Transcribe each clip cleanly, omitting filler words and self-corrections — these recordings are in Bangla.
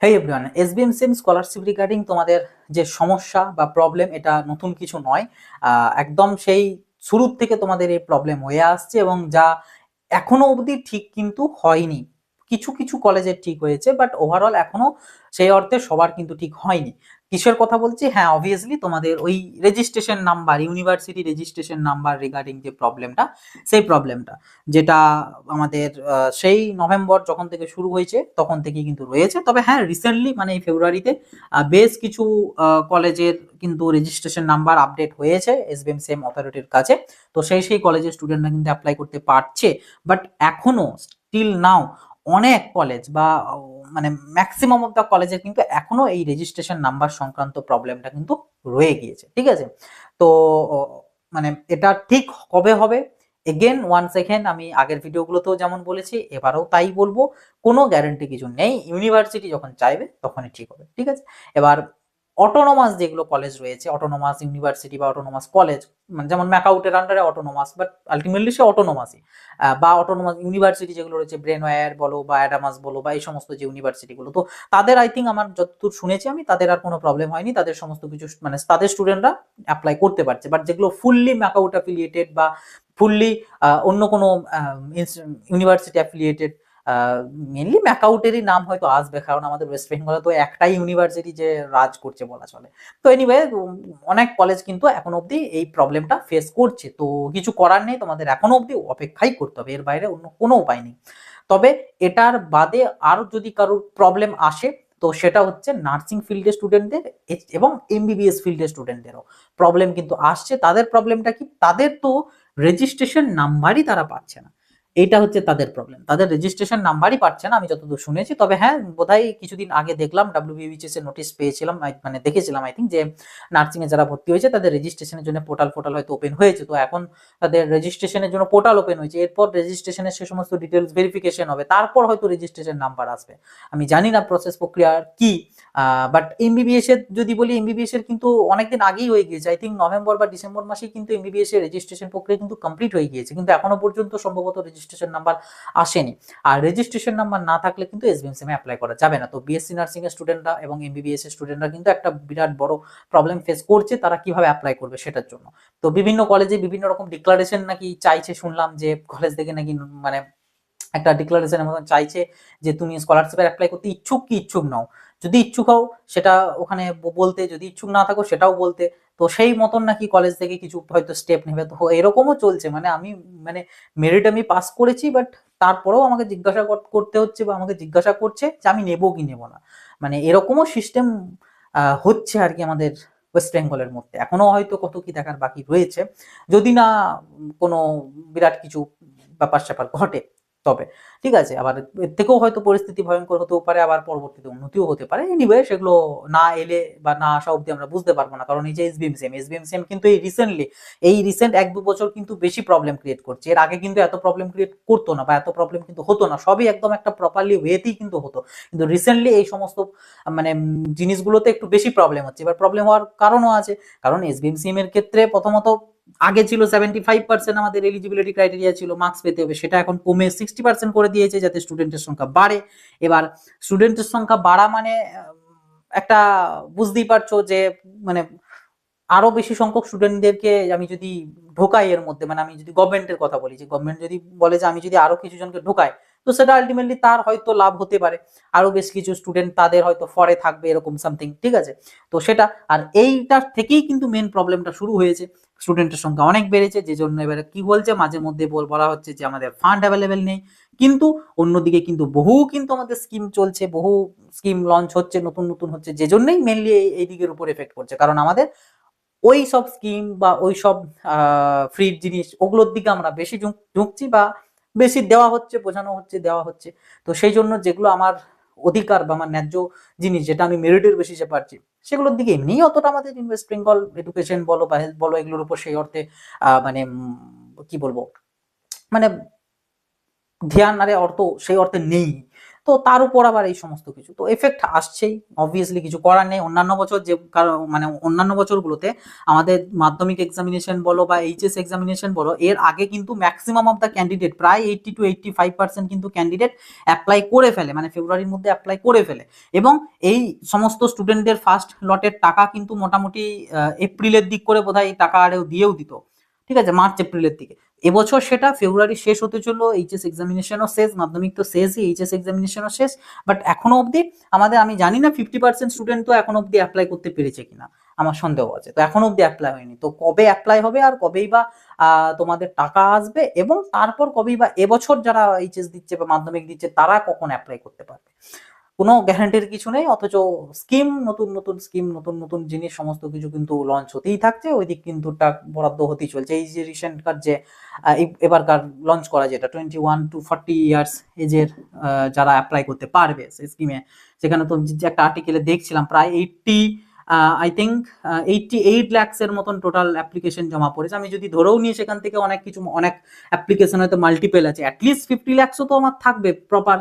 হেই এভরিওয়ান, এসবিএমসিএম স্কলারশিপ রিগার্ডিং তোমাদের যে সমস্যা বা প্রবলেম, এটা নতুন কিছু নয়। একদম সেই শুরুর থেকে তোমাদের এই প্রবলেম হয়ে আসছে এবং যা এখনো অবধি ঠিক কিন্তু হয়নি। কিছু কিছু কলেজের ঠিক হয়েছে, বাট ওভারঅল এখনো সেই অর্থে সবার কিন্তু ঠিক হয়নি। কিসের কথা বলছি? হ্যাঁ, অবভিয়াসলি তোমাদের ওই registration number, university registration number regarding যে প্রবলেমটা, সেই প্রবলেমটা যেটা আমাদের সেই নভেম্বর যখন থেকে শুরু হয়েছে তখন থেকেই কিন্তু রয়েছে। তবে হ্যাঁ, রিসেন্টলি মানে এই ফেব্রুয়ারিতে বেশ কিছু কলেজের কিন্তু রেজিস্ট্রেশন নাম্বার আপডেট হয়েছে এসবিএমসিএম অথরিটির কাছে। তো সেই কলেজের স্টুডেন্টরা কিন্তু অ্যাপ্লাই করতে পারছে, বাট এখনো স্টিল নাও অনেক কলেজ বা মানে ম্যাক্সিমাম অফ দ্য কলেজের কিন্তু এখনো এই রেজিস্ট্রেশন নাম্বার সংক্রান্ত প্রবলেমটা কিন্তু রয়ে গিয়েছে। ঠিক আছে, তো মানে এটা ঠিক কবে হবে? এগেন ওয়ান সেকেন্ড, আমি আগের ভিডিওগুলোতেও যেমন বলেছি এবারেও তাই বলবো, কোনো গ্যারান্টি কিছু নেই। ইউনিভার্সিটি যখন চাইবে তখনই ঠিক হবে। ঠিক আছে, এবার অটোনোমাস যেগুলো কলেজ রয়েছে, অটোনোমাস ইউনিভার্সিটি বা অটোনোমাস কলেজ, মানে যেমন ম্যাকআউটের আন্ডারে অটোনোমাস, বাট আলটিমেটলি সে অটোনোমাসই, বা অটোনোমাস ইউনিভার্সিটি যেগুলো রয়েছে, ব্রেনওয়্যার বলো বা অ্যাডামাস বলো বা এই সমস্ত যে ইউনিভার্সিটিগুলো, তো তাদের আই থিঙ্ক আমার যতদূর শুনেছি আমি, তাদের আর কোনো প্রবলেম হয়নি। তাদের সমস্ত কিছু মানে তাদের স্টুডেন্টরা অ্যাপ্লাই করতে পারছে। বাট যেগুলো ফুললি ম্যাকআউট অ্যাফিলিয়েটেড বা ফুললি অন্য কোনো ইউনিভার্সিটি অ্যাফিলিয়েটেড, মেনলি ম্যাকআউটেরই নাম হয়তো আসবে, কারণ আমাদের ওয়েস্ট বেঙ্গলে তো একটাই ইউনিভার্সিটি যে রাজ করছে বলা চলে। তো এনিওয়ে, অনেক কলেজ কিন্তু এখন অবধি এই প্রবলেমটা ফেস করছে। তো কিছু করার নেই, তোমাদের এখনো অবধি অপেক্ষাই করতে হবে, এর বাইরে অন্য কোনো উপায় নেই। তবে এটার বাদে আরো যদি কারোর প্রবলেম আসে, তো সেটা হচ্ছে নার্সিং ফিল্ডের স্টুডেন্টদের এবং এমবিবিএস ফিল্ডের স্টুডেন্টদেরও প্রবলেম কিন্তু আসছে। তাদের প্রবলেমটা কি? তাদের তো রেজিস্ট্রেশন নাম্বারই তারা পাচ্ছে না। এইটা হচ্ছে তাদের প্রবলেম, তাদের রেজিস্ট্রেশন নাম্বারই পাচ্ছে না, আমি যতদূর শুনেছি। তবে হ্যাঁ, বোধহয় কিছুদিন আগে দেখলাম ডাব্লিউবিএইচএস এর নোটিশ পেয়েছিলাম, মানে দেখেছিলাম আই থিঙ্ক, যে নার্সিং এ যারা ভর্তি হয়েছে তাদের রেজিস্ট্রেশনের জন্য পোর্টাল হয়তো ওপেন হয়েছে। তো এখন তাদের রেজিস্ট্রেশনের জন্য পোর্টাল ওপেন হয়েছে, এরপর রেজিস্ট্রেশনের সে সমস্ত ডিটেলস ভেরিফিকেশন হবে, তারপর হয়তো রেজিস্ট্রেশন নাম্বার আসবে। আমি জানি না প্রসেস প্রক্রিয়া কি। বাট এমবিবিএস এর যদি বলি, এমবিবিএস এর কিন্তু অনেকদিন আগেই হয়ে গিয়েছে। আই থিঙ্ক নভেম্বর বা ডিসেম্বর মাসেই কিন্তু এমবিবিএস এর রেজিস্ট্রেশন প্রক্রিয়া কিন্তু কমপ্লিট হয়ে গিয়েছে, কিন্তু এখনো পর্যন্ত সম্ভবত রেজিস্ট্রেশন নাম্বার আসেনি। আর রেজিস্ট্রেশন নাম্বার না থাকলে কিন্তু এসবিএমসিএম এ অ্যাপ্লাই করা যাবে না। তো বিএসসি নার্সিং এর স্টুডেন্টরা এবং এমবিবিএস এর স্টুডেন্টরা কিন্তু একটা বিরাট বড় প্রবলেম ফেস করছে, তারা কিভাবে অ্যাপ্লাই করবে সেটার জন্য। তো বিভিন্ন কলেজে বিভিন্ন রকম ডিক্লারেশন নাকি চাইছে, শুনলাম যে কলেজ থেকে নাকি মানে একটা ডিক্লারেশনের মতন চাইছে যে তুমি স্কলারশিপে অ্যাপ্লাই করতে ইচ্ছুক কি ইচ্ছুক নও। যদি ইচ্ছুক হও সেটা ওখানে বলতে, যদি ইচ্ছুক না থাকো সেটাও বলতে। তো সেই মতন নাকি কলেজ থেকে কিছু হয়তো স্টেপ নেবে। তো এরকমও চলছে, মানে আমি মানে মেরিট আমি পাস করেছি, বাট তারপরেও আমাকে জিজ্ঞাসা করতে হচ্ছে বা আমাকে জিজ্ঞাসা করছে যে আমি নেবো কি নেবো না। মানে এরকমও সিস্টেম হচ্ছে আর কি আমাদের ওয়েস্ট বেঙ্গলের মধ্যে। এখনো হয়তো কত কি দেখার বাকি রয়েছে, যদি না কোনো বিরাট কিছু ব্যাপার স্যাপার ঘটে তবে। ঠিক আছে, আবার এর থেকেও হয়তো পরিস্থিতি ভয়ঙ্কর হতেও পারে, আবার পরবর্তীতে উন্নতিও হতে পারে। এনিওয়ে, সেগুলো না এলে বা না আসা অবধি আমরা বুঝতে পারবো না। কারণ এই যে এসবিএমসিএম কিন্তু এই রিসেন্ট 1-2 বছর কিন্তু বেশি প্রবলেম ক্রিয়েট করছে। এর আগে কিন্তু এত প্রবলেম ক্রিয়েট করতো না বা এত প্রবলেম কিন্তু হতো না, সবই একদম একটা প্রপারলি ওয়েতেই কিন্তু হতো। কিন্তু রিসেন্টলি এই সমস্ত মানে জিনিসগুলোতে একটু বেশি প্রবলেম হচ্ছে। এবার প্রবলেম হওয়ার কারণও আছে, কারণ এসবিএমসিএম এর ক্ষেত্রে প্রথমত আগে ছিল 75% আমাদের এলিজিবিলিটি ক্রাইটেরিয়া ছিল মার্কস পেতে হবে, সেটা এখন কমে 60% করে দিয়েছে, যাতে স্টুডেন্টের সংখ্যা বাড়ে। এবার স্টুডেন্টের সংখ্যা বাড়া মানে একটা বুঝতেই পারছো যে মানে আরো বেশি সংখ্যক স্টুডেন্টদেরকে আমি যদি ঢোকাই এর মধ্যে, মানে আমি যদি গভর্নমেন্টের কথা বলি, যে গভর্নমেন্ট যদি বলে যে আমি যদি আরো কিছু জনকে ঢোকাই, তো সেটা আলটিমেটলি তার হয়তো লাভ হতে পারে, আরো বেশ কিছু স্টুডেন্ট তাদের হয়তো ফরে থাকবে, এরকম সামথিং। ঠিক আছে, তো সেটা আর এইটার থেকেই কিন্তু মেন প্রবলেমটা শুরু হয়েছে। স্টুডেন্টের সংখ্যা অনেক বেড়েছে, যে জন্য এবারে কি বলছে মাঝে মধ্যে বলা হচ্ছে যে আমাদের ফান্ড অ্যাভেলেবেল নেই। কিন্তু অন্যদিকে কিন্তু বহু কিন্তু আমাদের স্কিম চলছে, বহু স্কিম লঞ্চ হচ্ছে, নতুন নতুন হচ্ছে, যে জন্যই মেনলি এই দিকের উপর এফেক্ট করছে, কারণ আমাদের ওই সব স্কিম বা ওই সব ফ্রি জিনিস ওগুলোর দিকে আমরা বেশি ঝুঁকছি, বা বেশি দেওয়া হচ্ছে, বোঝানো হচ্ছে, দেওয়া হচ্ছে। তো সেই জন্য যেগুলো আমার অধিকার বা আমার ন্যায্য জিনিস, যেটা আমি মেরিটের বেসিসে পাচ্ছি, সেগুলোর দিকে এমনি অতটা আমাদের ওয়েস্ট বেঙ্গল এডুকেশন বলো বা হেলথ বলো, এগুলোর উপর সেই অর্থে মানে কি বলবো, মানে ধ্যান আরে অর্থ সেই অর্থে নেই। তো তার উপর আবার এই সমস্ত কিছু, তো এফেক্ট আসছেই, অবভিয়াসলি কিছু করার নেই। অন্যান্য বছর যে মানে অন্যান্য বছরগুলোতে আমাদের মাধ্যমিক এক্সামিনেশন বলো বা এইচএস এক্সামিনেশন বলো, এর আগে কিন্তু ম্যাক্সিমাম অফ দ্য ক্যান্ডিডেট, প্রায় 80 to 85% কিন্তু ক্যান্ডিডেট অ্যাপ্লাই করে ফেলে, মানে ফেব্রুয়ারির মধ্যে অ্যাপ্লাই করে ফেলে, এবং এই সমস্ত স্টুডেন্টদের ফার্স্ট লটের টাকা কিন্তু মোটামুটি এপ্রিলের দিক করে বোধহয় এই টাকা আরেও দিয়েও দিত, ঠিক আছে, মার্চ এপ্রিলের দিকে। এবছর সেটা ফেব্রুয়ারি শেষ হতে চললো, এইচএস এক্সামিনেশনও শেষ, মাধ্যমিক তো শেষই, এইচএস এক্সামিনেশনও শেষ, বাট এখনো অবধি আমাদের, আমি জানি না 50% স্টুডেন্ট তো এখনো অবধি অ্যাপ্লাই করতে পেরেছে কিনা, আমার সন্দেহ আছে, তো এখনো অবধি অ্যাপ্লাই হয়নি, তো কবে অ্যাপ্লাই হবে আর কবেই বা তোমাদের টাকা আসবে, এবং তারপর কবেই বা এবছর যারা এইচএস দিচ্ছে বা মাধ্যমিক দিচ্ছে তারা কখন অ্যাপ্লাই করতে পারবে, কোনো গ্যারান্টির কিছু নেই। অথচ স্কিম, নতুন নতুন স্কিম, নতুন নতুন জিনিস সমস্ত কিছু কিন্তু লঞ্চ হতেই থাকছে, ওই দিক কিন্তু বরাদ্দ হতেই চলছে। এই যে রিসেন্টকার যে এবারকার লঞ্চ করা, যেটা 21 to 40 ইয়ার্স এজের যারা অ্যাপ্লাই করতে পারবে সেই স্কিমে, সেখানে তো যে একটা আর্টিকেলে দেখছিলাম প্রায় 80 আই থিঙ্ক 88 lakhs এর মতন টোটাল অ্যাপ্লিকেশন জমা পড়েছে। আমি যদি ধরেও নিই সেখান থেকে অনেক কিছু, অনেক অ্যাপ্লিকেশন হয়তো মাল্টিপল আছে, অ্যাটলিস্ট 50 lakhsও তো আমার থাকবে প্রপার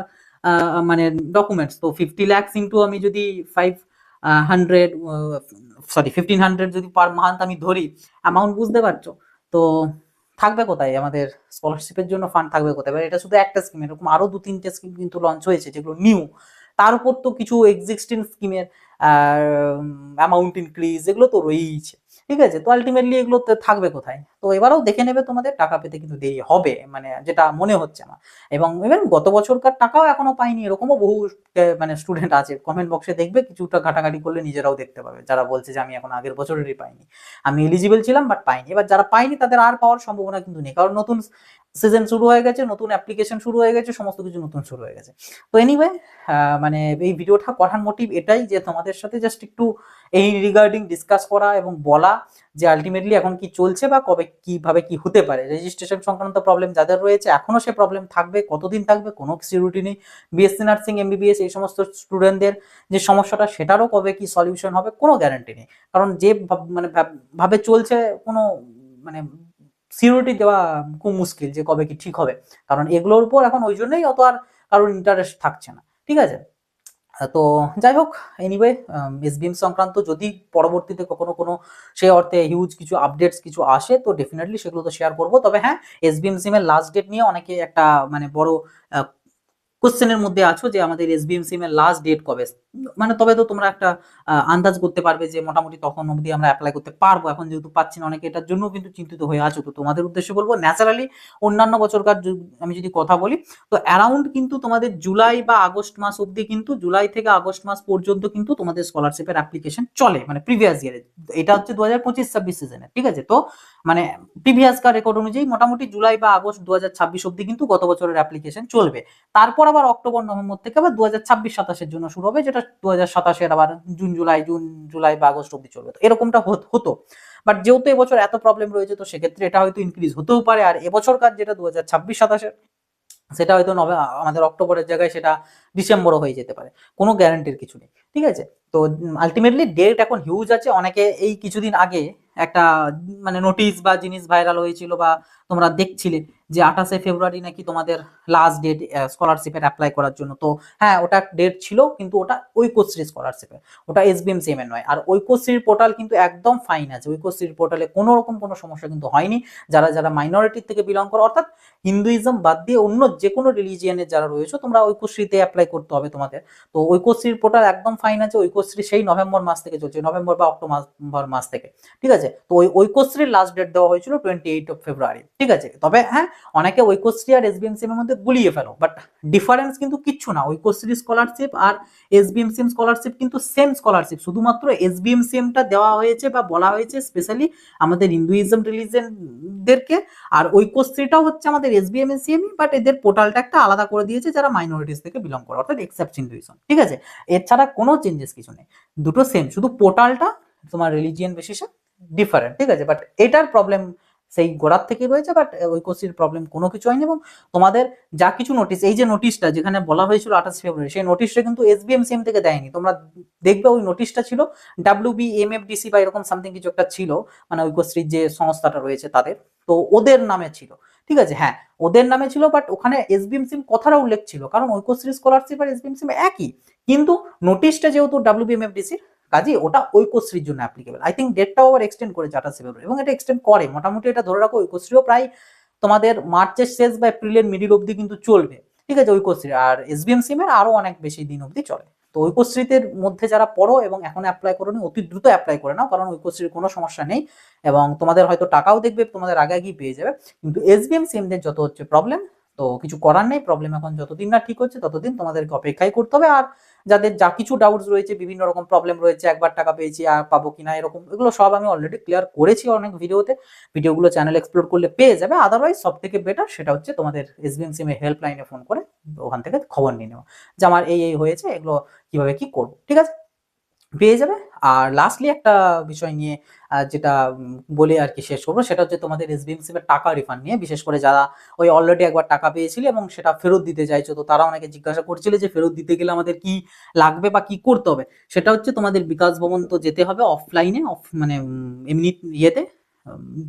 মানে ডকুমেন্টস। তো 50 lakhs ইন্টু আমি যদি 1500 যদি পার মান্থ আমি ধরি, অ্যামাউন্ট বুঝতে পারছো, তো থাকবে কোথায় আমাদের স্কলারশিপের জন্য ফান্ড, থাকবে কোথায়? এবার এটা শুধু একটা স্কিম, এরকম আরো 2-3টে স্কিম কিন্তু লঞ্চ হয়েছে যেগুলো নিউ, তার উপর তো কিছু এক্সিস্টিং স্কিমের অ্যামাউন্ট ইনক্রিজ এগুলো তো রয়েইছে, ঠিক আছে, তো আলটিমেটলি এগুলো থাকবে কোথায়? তো এবারেও দেখে নেবে, তোমাদের টাকা পেতে কিন্তু দেরি হবে, মানে যেটা মনে হচ্ছে আমার। এবং ইভেন গত বছরকার টাকাও এখনো পাইনি, এরকমও বহু মানে স্টুডেন্ট আছে, কমেন্ট বক্সে দেখবে, কিছুটা ঘাটাঘাটি করলে নিজেরাও দেখতে পাবে, যারা বলছে যে আমি এখন আগের বছরেরই পাইনি, আমি এলিজিবল ছিলাম বাট পাইনি। এবার যারা পাইনি তাদের আর পাওয়ার সম্ভাবনা কিন্তু নেই, কারণ নতুন সিজন শুরু হয়ে গেছে, নতুন অ্যাপ্লিকেশন শুরু হয়ে গেছে, সমস্ত কিছু নতুন শুরু হয়ে গেছে। তো এনিওয়ে, মানে এই ভিডিওটা করার মোটিভ এটাই যে তোমাদের সাথে জাস্ট একটু এই রিগার্ডিং ডিসকাস করা এবং বলা যে আলটিমেটলি এখন কি চলছে বা কবে কিভাবে কি হতে পারে। রেজিস্ট্রেশন সংক্রান্ত প্রবলেম যাদের রয়েছে এখনো সে প্রবলেম থাকবে, কতদিন থাকবে কোনো সিউরিটি নেই। বিএসসি নার্সিং, এমবিবিএস এই সমস্ত স্টুডেন্টদের যে সমস্যাটা, সেটারও কবে কি সলিউশন হবে কোনো গ্যারান্টি নেই, কারণ যে মানে ভাবে চলছে, কোনো মানে সিউরিটি দেওয়া খুব মুশকিল যে কবে কি ঠিক হবে, কারণ এগুলোর উপর এখন ওই জন্যই অত আর কারোর ইন্টারেস্ট থাকছে না, ঠিক আছে। তো যাই হোক, এনিওয়ে, এসবিএম সংক্রান্ত যদি পরবর্তীতে কখনো কোনো সেই অর্থে হিউজ কিছু আপডেটস কিছু আসে, তো ডেফিনেটলি সেগুলো তো শেয়ার করবো। তবে হ্যাঁ, এসবিএম সিমের লাস্ট ডেট নিয়ে অনেকে একটা মানে বড় কোশ্চেনের মধ্যে আছো যে আমাদের এসবিএম সিম এর লাস্ট ডেট কবে, মানে তবে তো তোমরা একটা আন্দাজ করতে পারবে যে মোটামুটি তখন অবধি আমরা অ্যাপ্লাই করতে পারবো, এখন যেহেতু পাচ্ছি না, অনেকে এটার জন্য কিন্তু চিন্তিত হয়ে আছো। তো তোমাদের উদ্দেশ্যে বলবো, ন্যাচারালি অন্যান্য বছরকার আমি যদি কথা বলি, তো অ্যারাউন্ড কিন্তু তোমাদের জুলাই বা আগস্ট মাস অবধি, কিন্তু জুলাই থেকে আগস্ট মাস পর্যন্ত কিন্তু তোমাদের স্কলারশিপের অ্যাপ্লিকেশন চলে, মানে প্রিভিয়াস ইয়ারে, এটা হচ্ছে 2025-26 সিজনে, ঠিক আছে। তো মানে প্রিভিয়াস কার রেকর্ড অনুযায়ী মোটামুটি জুলাই বা আগস্ট 2026 অবধি কিন্তু গত বছরের অ্যাপ্লিকেশন চলবে। তারপর আবার অক্টোবর নভেম্বর থেকে আবার 2026-27-এর জন্য শুরু হবে, যেটা 2027-এর আবার জুন জুলাই বা আগস্ট অব্দি চলবে। তো এরকমটা হতো, বাট যেহেতু এবছর এত প্রবলেম রয়েছে, তো সেক্ষেত্রে এটা হয়তো ইনক্রিজ হতেও পারে। আর এবছরকার যেটা 2026-27-এর, সেটা হয়তো আমাদের অক্টোবরের জায়গায় সেটা ডিসেম্বরও হয়ে যেতে পারে, কোনো গ্যারান্টির কিছু নেই, ঠিক আছে। তো আলটিমেটলি ডেট এখন হিউজ আছে। অনেকে এই কিছুদিন আগে একটা মানে নোটিশ বা জিনিস ভাইরাল হয়েছিল, বা তোমরা দেখছিলে যে 28শে ফেব্রুয়ারি নাকি তোমাদের লাস্ট ডেট স্কলারশিপের অ্যাপ্লাই করার জন্য। তো হ্যাঁ, ওটা ডেট ছিল, কিন্তু ওটা ঐক্যশ্রী স্কলারশিপের, ওটা এসবিএম সিএম এর নয়। আর ঐক্যশ্রীর পোর্টাল কিন্তু একদম ফাইন আছে, ঐক্যশ্রীর পোর্টালে কোনো রকম কোনো সমস্যা কিন্তু হয়নি। যারা যারা মাইনরিটির থেকে বিলং করো, অর্থাৎ হিন্দুইজম বাদ দিয়ে অন্য যে কোনো রিলিজিয়ানের যারা রয়েছে, তোমরা ঐক্যশ্রীতে অ্যাপ্লাই করতে হবে তোমাদের। তো ঐক্যশ্রীর পোর্টাল একদম ফাইন আছে, ঐক্যশ্রী সেই নভেম্বর মাস থেকে চলছে, নভেম্বর বা অক্টোবর মাস থেকে, ঠিক আছে। তো ওই ঐক্যশ্রীর লাস্ট ডেট দেওয়া হয়েছিল 28 ফেব্রুয়ারি, ঠিক আছে। তবে হ্যাঁ, অনেকে ঐক্যশ্রী আর এসবিএমসিএম এর মধ্যে গুলিয়ে ফেলো, বাট ডিফারেন্স কিন্তু কিচ্ছু না। ঐক্যশ্রী স্কলারশিপ আর এসবিএমসিএম স্কলারশিপ কিন্তু সেম স্কলারশিপ, শুধুমাত্র এসবিএমসিএমটা দেওয়া হয়েছে বা বলা হয়েছে স্পেশালি আমাদের হিন্দুইজম রিলিজিয়নদেরকে, আর ঐক্যশ্রীটাও হচ্ছে আমাদের এসবিএমসিএমই, বাট এদের পোর্টালটা একটা আলাদা করে দিয়েছে যারা মাইনরিটিস থেকে বিলং করে, অর্থাৎ এক্সেপ্ট হিন্দুইজম, ঠিক আছে। এছাড়া কোনো চেঞ্জেস কিছু নেই, দুটো সেম, শুধু পোর্টালটা তোমার রিলিজিয়ন বেসিসে ডিফারেন্ট, ঠিক আছে। বাট এটার প্রবলেম সেই গোড়ার থেকে রয়েছে, বাট ঐক্যশ্রীর প্রবলেম কোনো কিছু হয়নি। এবং তোমাদের যা কিছু নোটিশ, এই যে নোটিশটা যেখানে বলা হয়েছিল 28 ফেব্রুয়ারি, সেই নোটিশটা কিন্তু এসবিএমসিএম থেকে দেয়নি। তোমরা দেখবে ওই নোটিশটা ছিল WBMFDC বা এরকম সামথিং কিছু একটা ছিল, মানে ঐক্যশ্রীর যে সংস্থাটা রয়েছে তাদের, তো ওদের নামে ছিল। ঠিক আছে, হ্যাঁ ওদের নামে ছিল, বাট ওখানে এসবিএম সিম কথাটা উল্লেখ ছিল, কারণ ঐক্যশ্রী স্কলারশিপ আর এসবিএম সিম একই, কিন্তু নোটিশটা যেহেতু ডাব্লিউবিএমএফডিসি, কাজে ওটা ঐক্যশ্রীর জন্য অ্যাপ্লিকেবল। আই থিঙ্ক ডেটটাও আবার এক্সটেন্ড করে চার্টার ফেব্রুয়ারি, এবং এটা এক্সটেন্ড করে মোটামুটি, এটা ধরে রাখো ঐক্যশ্রীও প্রায় তোমাদের মার্চের শেষ বা এপ্রিলের মিডিল অবধি কিন্তু চলবে, ঠিক আছে ঐক্যশ্রী। আর এসবিএম সিমের আরো অনেক বেশি দিন অবধি চলে। তো ঐক্যশ্রীতের মধ্যে যারা পড়ো এবং এখন অ্যাপ্লাই করোনি, অতি দ্রুত অ্যাপ্লাই করে নাও, কারণ ঐক্যশ্রীর কোনো সমস্যা নেই, এবং তোমাদের হয়তো টাকাও দেখবে তোমাদের আগে আগেই পেয়ে যাবে। কিন্তু এসবিএম সিমদের যত হচ্ছে প্রবলেম, তো কিছু করার নেই, প্রবলেম এখন যতদিন না ঠিক হচ্ছে ততদিন তোমাদেরকে অপেক্ষাই করতে হবে। আর যাদের যা কিছু ডাউটস রয়েছে, বিভিন্ন রকম প্রবলেম রয়েছে, একবার টাকা পেয়েছি আর পাবো কিনা এরকম, এগুলো সব আমি অলরেডি ক্লিয়ার করেছি অনেক ভিডিওতে, ভিডিওগুলো চ্যানেল এক্সপ্লোর করলে পেয়ে যাবে। আদারওয়াইজ সব থেকে বেটার সেটা হচ্ছে তোমাদের এসবিএম সিমের হেল্পলাইনে ফোন করে ওখান থেকে খবর নিয়ে নেওয়া, যে আমার এই হয়েছে, এগুলো কিভাবে কি করবো, ঠিক আছে, পেয়ে যাবে। আর লাস্টলি একটা বিষয় নিয়ে যেটা বলে আর কি শেষ করবো, সেটা হচ্ছে তোমাদের এসবিএম সিমের টাকা রিফান্ড নিয়ে। বিশেষ করে যারা ওই অলরেডি একবার টাকা পেয়েছিলে এবং সেটা ফেরত দিতে চাইছো, তো তারা অনেকে জিজ্ঞাসা করছিলে যে ফেরত দিতে গেলে আমাদের কি লাগবে বা কি করতে হবে। সেটা হচ্ছে তোমাদের বিকাশ ভবন তো যেতে হবে অফলাইনে, মানে এমনি ইয়েতে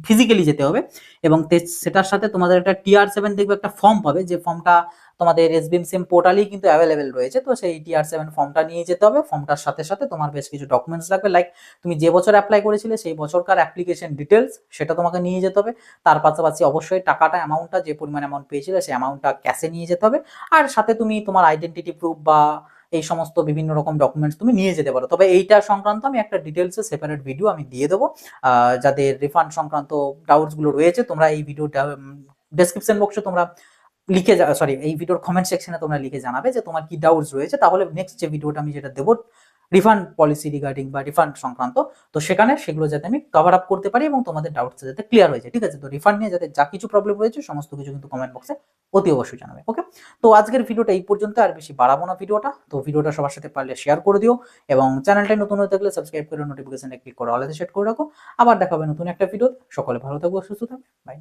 ফিজিক্যালি যেতে হবে, এবং সেটার সাথে তোমাদের একটা TR7 দেখবে একটা ফর্ম পাবে, যে ফর্মটা তোমাদের এসবিএম সিম পোর্টালেই কিন্তু অ্যাভেলেবেল রয়েছে। তো সেই TR7 ফর্মটা নিয়ে যেতে হবে, ফর্মটার সাথে সাথে তোমার বেশ কিছু ডকুমেন্টস লাগবে, লাইক তুমি যে বছর অ্যাপ্লাই করেছিলে সেই বছরকার অ্যাপ্লিকেশন ডিটেলস, সেটা তোমাকে নিয়ে যেতে হবে। তার পাশাপাশি অবশ্যই টাকাটা, অ্যামাউন্টটা, যে পরিমাণ অ্যামাউন্ট পেয়েছিলে সেই অ্যামাউন্টটা ক্যাশে নিয়ে যেতে হবে। আর সাথে তুমি তোমার আইডেন্টিটি প্রুফ বা এই সমস্ত বিভিন্ন রকম ডকুমেন্টস তুমি নিয়ে যেতে পারো। তবে এইটা সংক্রান্ত আমি একটা ডিটেলসে সেপারেট ভিডিও আমি দিয়ে দেবো। যাদের রিফান্ড সংক্রান্ত ডাউটস গুলো রয়েছে, তোমরা এই ভিডিও ডেসক্রিপশন বক্সে তোমরা লিখে, সরি এই ভিডিওর কমেন্ট সেকশনে তোমরা লিখে জানাবে যে তোমার কি ডাউটস রয়েছে, তাহলে নেক্সট যে ভিডিওটা আমি যেটা দেবো রিফান্ড পলিসি রিগার্ডিং বা রিফান্ড সংক্রান্ত, তো সেখানে সেগুলো যাতে আমি কভার আপ করতে পারি এবং তোমাদের ডাউটস যাতে ক্লিয়ার হয়ে যায়, ঠিক আছে। তো রিফান্ড নিয়ে যাতে যা কিছু প্রবলেম রয়েছে সমস্ত কিছু কিন্তু কমেন্ট বক্সে অতি অবশ্যই জানাবে, ওকে। তো আজকের ভিডিওটা এই পর্যন্ত, আর বেশি বাড়াবো না ভিডিওটা। তো ভিডিওটা সবার সাথে পারলে শেয়ার করে দিও, এবং চ্যানেলটাই নতুন হয়ে থাকলে সাবস্ক্রাইব করে নোটিফিকেশনে ক্লিক করে অলে সেট করে রাখো। আবার দেখা হবে নতুন একটা ভিডিও। সকলে ভালো থাকো, সুস্থ থাকো, বাই।